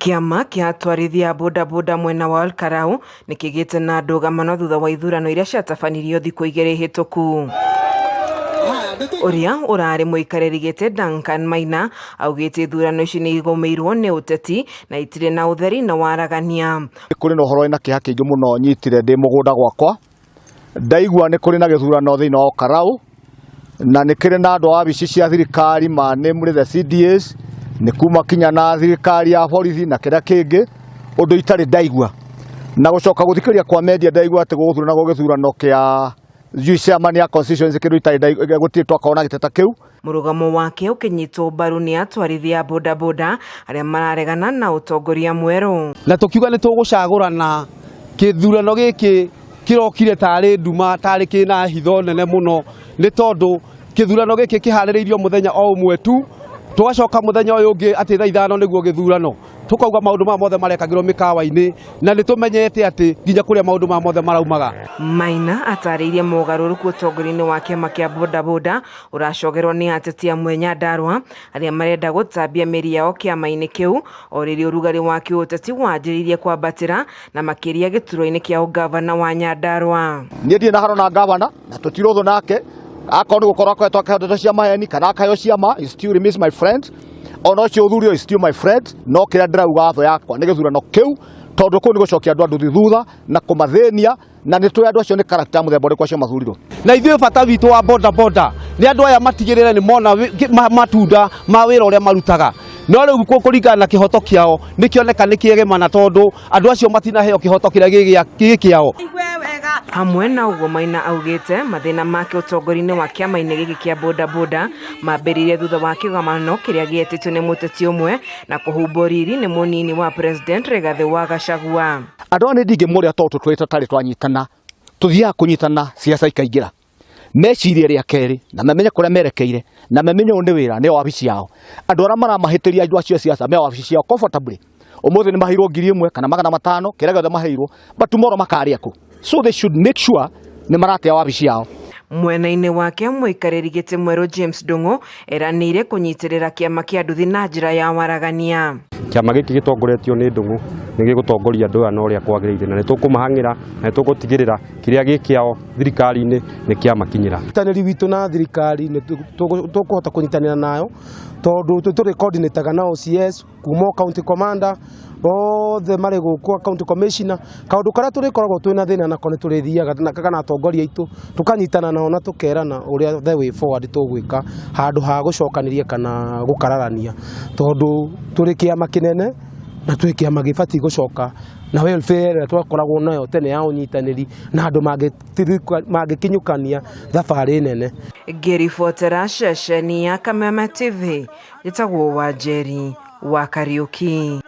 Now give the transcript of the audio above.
Kiama kia atwarithia bodaboda mwena wa Olkarau nikigite na ndũgamano thutha wa ithurano iria ciatabanirio thikũ igĩrĩ hĩtũku. Uria urari muikarĩri gĩtĩ Duncan Maina augĩte ithurano ici nĩ igũmĩirwo nĩ ũteti na itirĩ na ũtheri na waragania. Kũrĩ na ũhoro wĩna kĩeha kĩingĩ mũno nyitire ndĩ mũgũnda gwakwa. Ndaigua nĩ kũrĩ na gĩthurano thĩinĩ wa Olkarau na nĩ kĩrĩ na andũ a wabici cia thirikari namely the CDAs nĩ kuma kinya na thirikari ya borithi na kĩrĩa kĩngĩ ũndũ itarĩ ndaigua na gũcoka gũthikĩrĩria kwa media ndaigua atĩ gũthurana gĩthurano kĩa chairman ya constituency kĩndũ itarĩ gũtirĩ twakona gĩteta kĩu. Mũrũgamo wake ũkĩnyitwo mbaru nĩ atwarithia bodaboda arĩa mararegana na ũtongoria mwerũ. Na tũkiuga nĩ tũgũcagũrana gĩthurano gĩkĩ kĩrokire tarĩ nduma tarĩ kĩna hitho nene mũno nĩ tondũ gĩthurano gĩkĩ kĩharĩrĩirio mũthenya o ũmwe tu tugacoka muthenya uyu ungi ati thaa ithano niguo githurano tukauga maundu ma mothe marekagirwo mikawa-ini na ni tumenyete ati nginya kuria maundu ma mothe maraumaga. Maina atariirie mogaruruku utongoria-ini wa kiama kia bodaboda uracogerwo ni ateti amwe Nyandarua aria marenda gutambia meri yao kiama-ini kiu o rĩrĩ ũrugarĩ wa kĩũteti wanjĩrĩirie kwambatĩra na makĩria gĩturwa-inĩ kia ugavana wa Nyandarua. Niĩ ndirĩ na haro na gavana na tũtirũthũ nake akoni gukorwa akoretwo akĩheo cia maheni kana akaheo ciama, he still remains my friend. Ona ũcio ũthurio is still my friend. No kĩrĩa ndĩrauga tho yakwa nĩ gĩthurano kĩu tondũ kũu nĩ gũcokia andũ nduthi thutha na kũmathĩnia na nĩ tũĩ andũ acio nĩ character mũthemba ũrĩkũ acio mathurirwo. Na ithuĩ bata witũ wa bodaboda nĩ andũ aya matigĩrĩre nĩ mona matunda ma wĩra ũrĩa marutaga. No rĩu kũringana na kĩhoto kĩao nĩ kĩoneka nĩ kĩegemana tondũ andũ acio matinaheo kĩhoto kĩrĩa gĩ kĩao. Hamwe na uguo Maina augite mathina make ũtongoria-inĩ wa kiama-inĩ gĩkĩ kia bodaboda mambĩrĩirie thutha wa kĩgomano kĩrĩa gĩetĩtwo nĩ mũteti ũmwe na kũhumbwo riri nĩ mũnini wa President Rigathi wa Gachagua. Andũ aya nĩ ndingĩmũrĩa tondũ tũtarĩ twanyitana tuthiaga kũnyitana ciaca ikaingĩra mecirie rĩa kerĩ na mamenye kũrĩa merekeire na mamenye ũũ nĩ wĩra nĩ wabici yao. Andũ arĩa maramahĩtĩria andũ acio ciaca me wabici ciao comfortably ũmũthĩ nĩ maheirwo 1,000 kana 500 kĩrĩa gĩothe maheirwo but tomorrow makarĩa kũ. So they should make sure ni maratea wabici yao. Mwena-inĩ wake muikarĩri gĩtĩ mwerũ James Ndung'u eranĩire kũnyitĩrĩra kiama kia nduthi na njĩra ya waragania. Kiama gĩkĩ gĩtongoretio nĩ Ndung'u nĩ gĩgũtongoria andũ aya na ũrĩa kwagĩrĩire na nĩ tũkũmahang'ĩra na nĩ tũgũtigĩrĩra kĩrĩa gĩ kĩao thirikari-inĩ nĩ kĩamakinyĩra. Ũnyitanĩri witũ na thirikari nĩ tũkũhota kũnyitanĩra nayo tondũ tũrĩ coordinator na OCS kuma county commander othe marĩ gũkũ county commissioner kaũndũ karĩa tũrĩkoragwo twĩna thĩna nako nĩ tũrĩthiaga kana atongoria aitũ tũkanyitana nao na tũkerana ũrĩa the way forward tũgwĩka handũ ha gũcokanĩria kana gũkararania tondũ tũrĩ kĩama kĩnene na twĩ kĩama gĩbatiĩ gũcoka na welfare ĩrĩa twakoragwo nayo tene ya ũnyitanĩri na andũ mangĩkinyũkania thabarĩ nene. Ngĩribotera ceceni ya Kameme TV gĩtagwo Wanjeri wa Kariuki.